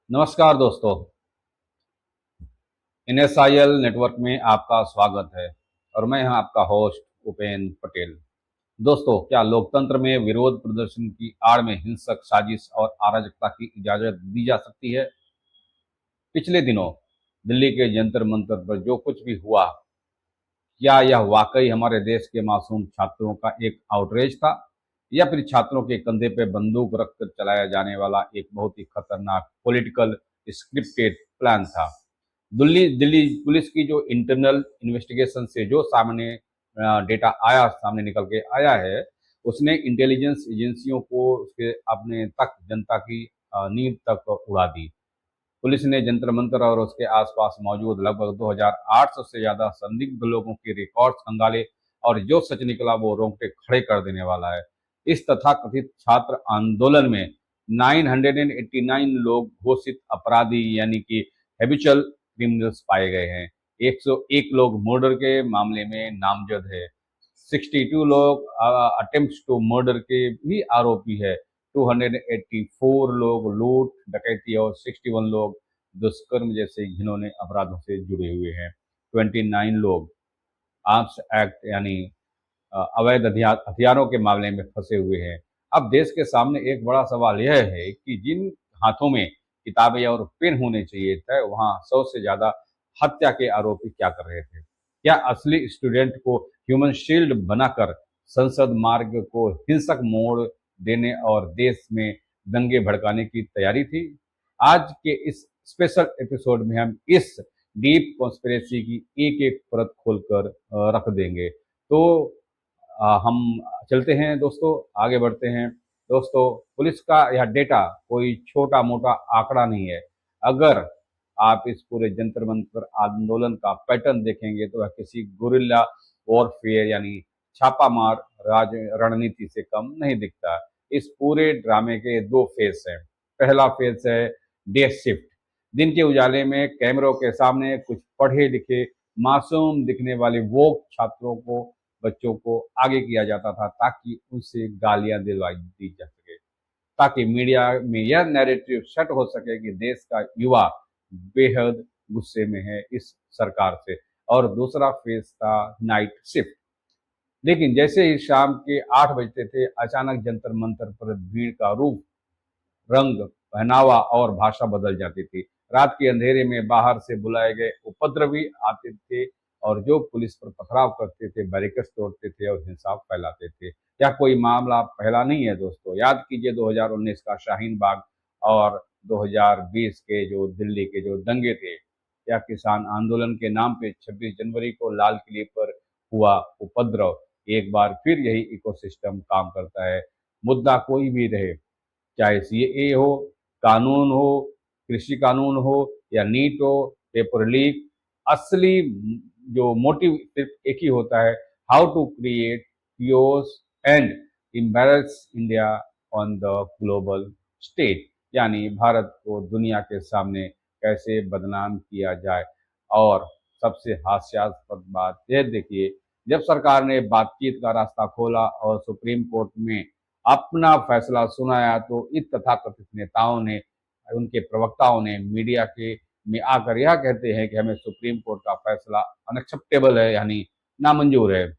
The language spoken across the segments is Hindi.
नमस्कार दोस्तों। NSIL नेटवर्क में आपका स्वागत है और मैं यहाँ आपका होस्ट उपेंद्र पटेल। दोस्तों, क्या लोकतंत्र में विरोध प्रदर्शन की आड़ में हिंसक साजिश और अराजकता की इजाजत दी जा सकती है? पिछले दिनों दिल्ली के जंतर मंतर पर जो कुछ भी हुआ, क्या यह वाकई हमारे देश के मासूम छात्रों का एक आउटरीच था, या फिर छात्रों के कंधे पे बंदूक रखकर चलाया जाने वाला एक बहुत ही खतरनाक पॉलिटिकल स्क्रिप्टेड प्लान था? दिल्ली दिल्ली पुलिस की जो इंटरनल इन्वेस्टिगेशन से जो सामने डेटा आया, सामने निकल के आया है, उसने इंटेलिजेंस एजेंसियों को उसके अपने तक जनता की नींव तक उड़ा दी। पुलिस ने जंतर मंतर और उसके आसपास मौजूद लगभग 2800 से ज्यादा संदिग्ध लोगों के रिकॉर्ड्स खंगाले, और जो सच निकला वो रोंगटे खड़े कर देने वाला है। इस तथाकथित छात्र आंदोलन में 989 लोग घोषित अपराधी यानी कि हैबिचुअल क्रिमिनल्स पाए गए हैं। 101 लोग मर्डर के मामले में नामजद है। 62 लोग अटेम्प्ट टू मर्डर के भी आरोपी है। 284 लोग लूट डकैती और 61 लोग दुष्कर्म जैसे घिनौने अपराधों से जुड़े हुए हैं। 29 लोग आर्म्स एक्ट यानी अवैध हथियारों के मामले में फंसे हुए हैं। अब देश के सामने एक बड़ा सवाल यह है कि जिन हाथों में किताबें और पेन होने चाहिए थे, वहां 100 से ज्यादा हत्या के आरोपी क्या कर रहे थे? क्या असली स्टूडेंट को ह्यूमन शील्ड बनाकर संसद मार्ग को हिंसक मोड़ देने और देश में दंगे भड़काने की तैयारी थी? आज के इस स्पेशल एपिसोड में हम इस डीप कॉन्स्पिरेसी की एक एक परत खोलकर रख देंगे। तो हम चलते हैं दोस्तों, आगे बढ़ते हैं। दोस्तों, पुलिस का यह डेटा कोई छोटा मोटा आंकड़ा नहीं है। अगर आप इस पूरे जंतर मंतर आंदोलन का पैटर्न देखेंगे तो वह किसी गुरिल्ला वॉरफेयर यानी छापामार राज रणनीति से कम नहीं दिखता। इस पूरे ड्रामे के दो फेस हैं। पहला फेस है डे शिफ्ट। दिन के उजाले में कैमरों के सामने कुछ पढ़े लिखे मासूम दिखने वाले वो छात्रों को, बच्चों को आगे किया जाता था ताकि उनसे गालियां दिलवाई दी जा सके, ताकि मीडिया में यह नैरेटिव सेट हो सके कि देश का युवा बेहद गुस्से में है इस सरकार से। और दूसरा फेज था नाइट शिफ्ट। लेकिन जैसे ही शाम के 8 बजते थे, अचानक जंतर मंतर पर भीड़ का रूप, रंग, पहनावा और भाषा बदल जाती थी। रात के अंधेरे में बाहर से बुलाए गए उपद्रवी आते थे और जो पुलिस पर पथराव करते थे, बैरिकेड्स तोड़ते थे और हिंसा फैलाते थे। यह कोई मामला पहला नहीं है दोस्तों। याद कीजिए 2019 का शाहीन बाग और 2020 के जो दिल्ली के जो दंगे थे, या किसान आंदोलन के नाम पे 26 जनवरी को लाल किले पर हुआ उपद्रव। एक बार फिर यही इकोसिस्टम काम करता है। मुद्दा कोई भी रहे, चाहे सीएए हो, कानून हो, कृषि कानून हो या नीट हो, पेपर लीक, असली जो मोटिव सिर्फ एक ही होता है, how to create chaos and embarrass India on the global stage, यानी भारत को दुनिया के सामने कैसे बदनाम किया जाए। और सबसे हास्यास्पद बात यह देखिए, जब सरकार ने बातचीत का रास्ता खोला और सुप्रीम कोर्ट में अपना फैसला सुनाया, तो इस तथाकथित नेताओं ने, उनके प्रवक्ताओं ने मीडिया के में आकर यह कहते हैं कि हमें सुप्रीम कोर्ट का फैसला अनएक्सेप्टेबल है, यानी नामंजूर है।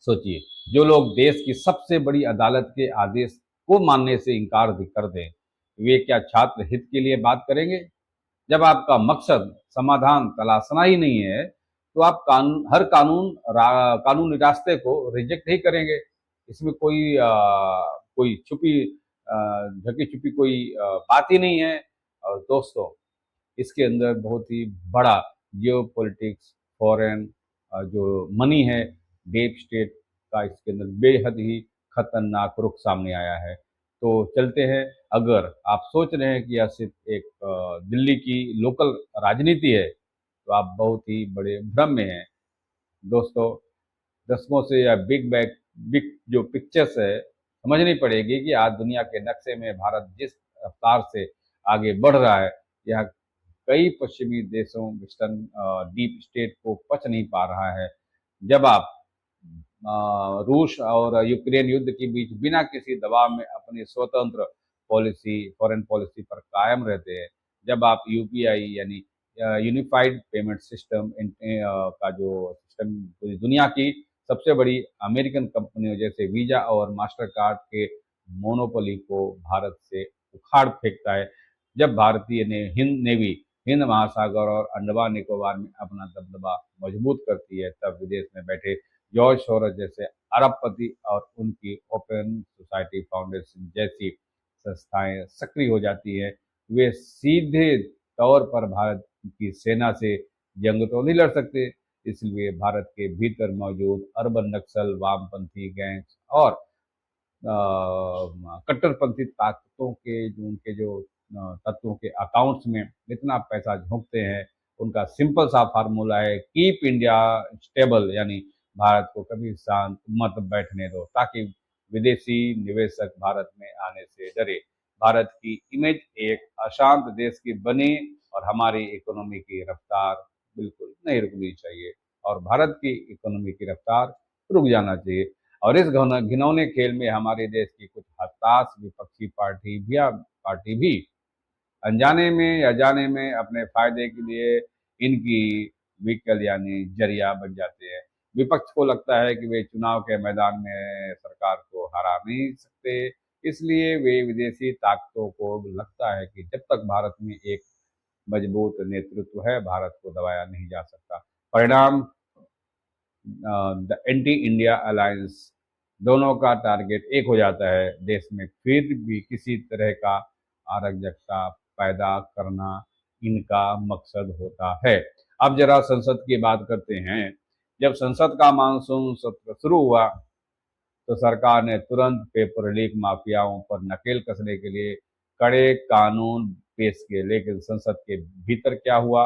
सोचिए, जो लोग देश की सबसे बड़ी अदालत के आदेश को मानने से इनकार कर दें, वे क्या छात्र हित के लिए बात करेंगे? जब आपका मकसद समाधान तलाशना ही नहीं है, तो आप हर कानूनी रास्ते को रिजेक्ट ही करेंगे। इसमें कोई छुपी ढकी छुपी कोई बात ही नहीं है। और दोस्तों, इसके अंदर बहुत ही बड़ा जियो पॉलिटिक्स, फॉरेन जो मनी है, डीप स्टेट का इसके अंदर बेहद ही खतरनाक रुख सामने आया है। तो चलते हैं। अगर आप सोच रहे हैं कि यह सिर्फ एक दिल्ली की लोकल राजनीति है, तो आप बहुत ही बड़े भ्रम में हैं दोस्तों। दशकों से या बिग जो पिक्चर्स है, समझनी पड़ेगी कि आज दुनिया के नक्शे में भारत जिस रफ्तार से आगे बढ़ रहा है, यह कई पश्चिमी देशों, वेस्टर्न डीप स्टेट को पच नहीं पा रहा है। जब आप रूस और यूक्रेन युद्ध के बीच बिना किसी दबाव में अपनी स्वतंत्र पॉलिसी, फॉरेन पॉलिसी पर कायम रहते हैं, जब आप यूपीआई यानी यूनिफाइड पेमेंट सिस्टम का जो सिस्टम पूरी दुनिया की सबसे बड़ी अमेरिकन कंपनियों जैसे वीजा और मास्टर कार्ड के मोनोपोली को भारत से उखाड़ फेंकता है। जब भारतीय ने हिंद नेवी हिंद महासागर और अंडमान निकोबार में अपना दबदबा मजबूत करती है, तब विदेश में बैठे जॉर्ज सोरोस जैसे अरबपति और उनकी ओपन सोसाइटी फाउंडेशन जैसी संस्थाएं सक्रिय हो जाती है। वे सीधे तौर पर भारत की सेना से जंग तो नहीं लड़ सकते, इसलिए भारत के भीतर मौजूद अर्बन नक्सल, वामपंथी गैंग्स और कट्टरपंथी ताकतों के जो उनके जो तत्वों के अकाउंट्स में इतना पैसा झोंकते हैं, उनका सिंपल सा फार्मूला है, कीप इंडिया स्टेबल, यानी भारत को कभी शांत मत बैठने दो ताकि विदेशी निवेशक भारत में आने से डरे। भारत की इमेज एक अशांत देश की बने और हमारी इकोनॉमी की रफ्तार बिल्कुल नहीं रुकनी चाहिए और भारत की इकोनॉमी की रफ्तार रुक जाना चाहिए। और इस घिनौने खेल में हमारे देश की कुछ हताश विपक्षी पार्टी भी अनजाने में या जाने में अपने फायदे के लिए इनकी व्हीकल यानी जरिया बन जाते हैं। विपक्ष को लगता है कि वे चुनाव के मैदान में सरकार को हरा नहीं सकते, इसलिए वे विदेशी ताकतों को लगता है कि जब तक भारत में एक मजबूत नेतृत्व है, भारत को दबाया नहीं जा सकता। परिणाम द एंटी इंडिया अलायंस दोनों का टारगेट एक हो जाता है, देश में फिर भी किसी तरह का अराजकता पैदा करना इनका मकसद होता है। अब जरा संसद की बात करते हैं। जब संसद का मानसून सत्र शुरू हुआ तो सरकार ने तुरंत पेपर लीक माफियाओं पर नकेल कसने के लिए कड़े कानून पेश किए, लेकिन संसद के भीतर क्या हुआ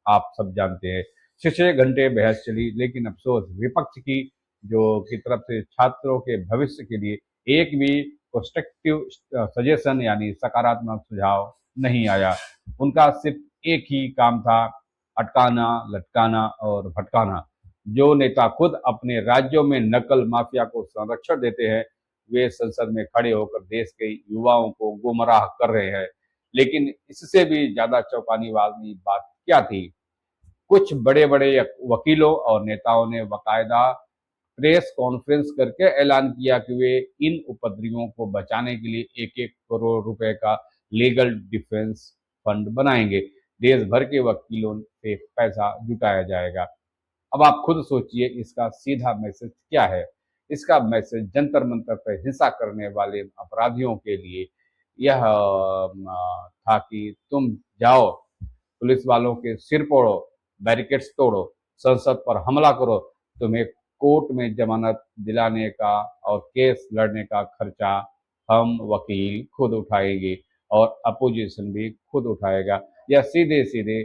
आप सब जानते हैं। 6 घंटे बहस चली, लेकिन अफसोस विपक्ष की तरफ से छात्रों के भविष्य के लिए एक भी कंस्ट्रक्टिव सजेशन यानी सकारात्मक सुझाव नहीं आया। उनका सिर्फ एक ही काम था, अटकाना, लटकाना और भटकाना। जो नेता खुद अपने राज्यों में नकल माफिया को संरक्षण देते हैं, वे संसद में खड़े होकर देश के युवाओं को गुमराह कर रहे हैं। लेकिन इससे भी ज्यादा चौंकाने वाली बात क्या थी? कुछ बड़े बड़े वकीलों और नेताओं ने बाकायदा प्रेस कॉन्फ्रेंस करके ऐलान किया कि वे इन उपद्रवियों को बचाने के लिए 1-1 करोड़ रुपए का लीगल डिफेंस फंड बनाएंगे। देश भर के वकीलों से पैसा जुटाया जाएगा। अब आप खुद सोचिए इसका सीधा मैसेज क्या है। इसका मैसेज जंतर मंतर पर हिंसा करने वाले अपराधियों के लिए यह था कि तुम जाओ, पुलिस वालों के सिर फोड़ो, बैरिकेड्स तोड़ो, संसद पर हमला करो, तुम्हें कोर्ट में जमानत दिलाने का और केस लड़ने का खर्चा हम वकील खुद उठाएंगे और अपोजिशन भी खुद उठाएगा। यह सीधे सीधे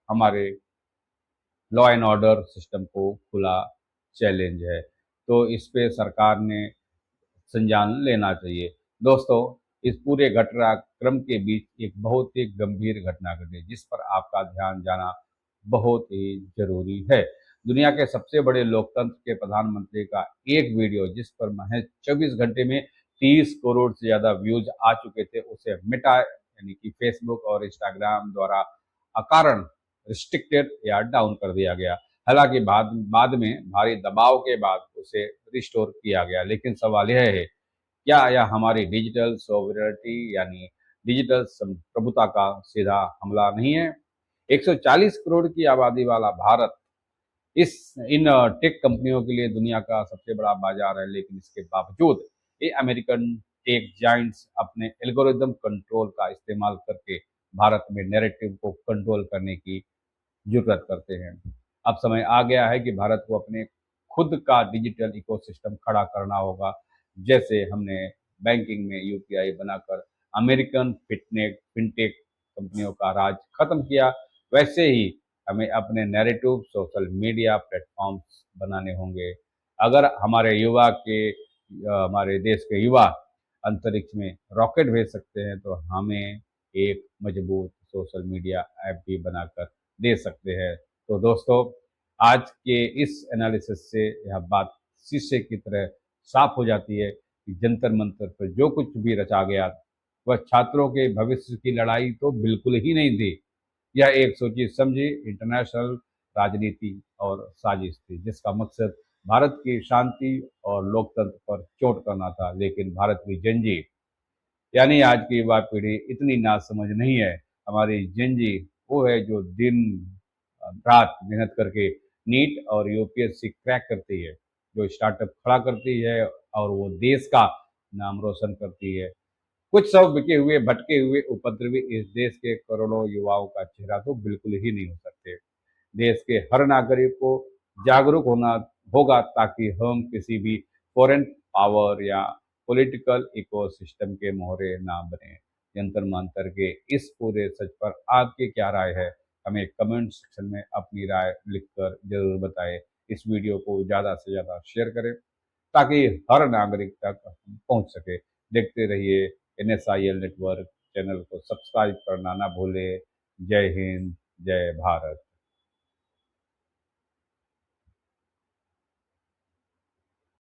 हमारे लॉ एंड ऑर्डर सिस्टम को खुला चैलेंज है। तो इस पे सरकार ने संज्ञान लेना चाहिए। दोस्तों, इस पूरे घटनाक्रम के बीच एक बहुत ही गंभीर घटना घटी जिस पर आपका ध्यान जाना बहुत ही जरूरी है। दुनिया के सबसे बड़े लोकतंत्र के प्रधानमंत्री का एक वीडियो जिस पर महज 24 घंटे में 30 करोड़ से ज्यादा व्यूज आ चुके थे, उसे मेटा यानी कि फेसबुक और इंस्टाग्राम द्वारा अकारण रिस्ट्रिक्टेड या डाउन कर दिया गया। हालांकि बाद में भारी दबाव के बाद उसे रिस्टोर किया गया। लेकिन सवाल यह है, क्या यह हमारी डिजिटल सॉवरेनिटी यानी डिजिटल संप्रभुता का सीधा हमला नहीं है? 140 करोड़ की आबादी वाला भारत इस इन टेक कंपनियों के लिए दुनिया का सबसे बड़ा बाजार है, लेकिन इसके बावजूद ये अमेरिकन टेक जाइंट्स अपने एल्गोरिदम कंट्रोल का इस्तेमाल करके भारत में नैरेटिव को कंट्रोल करने की जरूरत करते हैं। अब समय आ गया है कि भारत को अपने खुद का डिजिटल इकोसिस्टम खड़ा करना होगा। जैसे हमने बैंकिंग में यूपीआई बनाकर अमेरिकन फिनटेक कंपनियों का राज खत्म किया, वैसे ही हमें अपने नैरेटिव सोशल मीडिया प्लेटफॉर्म्स बनाने होंगे। अगर हमारे देश के युवा अंतरिक्ष में रॉकेट भेज सकते हैं, तो हमें एक मजबूत सोशल मीडिया ऐप भी बनाकर दे सकते हैं। तो दोस्तों, आज के इस एनालिसिस से यह बात शीशे की तरह साफ हो जाती है कि जंतर मंतर पर जो कुछ भी रचा गया वह छात्रों के भविष्य की लड़ाई तो बिल्कुल ही नहीं थी। यह एक सोची समझी इंटरनेशनल राजनीति और साजिश थी, जिसका मकसद भारत की शांति और लोकतंत्र पर चोट करना था। लेकिन भारत की जंजी यानी आज की युवा पीढ़ी इतनी नासमझ नहीं है। हमारी जंजी वो है जो दिन रात मेहनत करके नीट और यूपीएससी क्रैक करती है, जो स्टार्टअप खड़ा करती है और वो देश का नाम रोशन करती है। कुछ सब बिके हुए भटके हुए उपद्रवी इस देश के करोड़ों युवाओं का चेहरा तो बिल्कुल ही नहीं हो सकते। देश के हर नागरिक को जागरूक होना होगा, ताकि हम किसी भी फॉरेन पावर या पॉलिटिकल इकोसिस्टम के मोहरे ना बने। जंतर मंतर के इस पूरे सच पर आपकी क्या राय है? हमें कमेंट सेक्शन में अपनी राय लिखकर जरूर बताएं। इस वीडियो को ज़्यादा से ज़्यादा शेयर करें, ताकि हर नागरिक तक पहुंच सके। देखते रहिए NSIL नेटवर्क। चैनल को सब्सक्राइब करना ना भूलें। जय हिंद, जय भारत।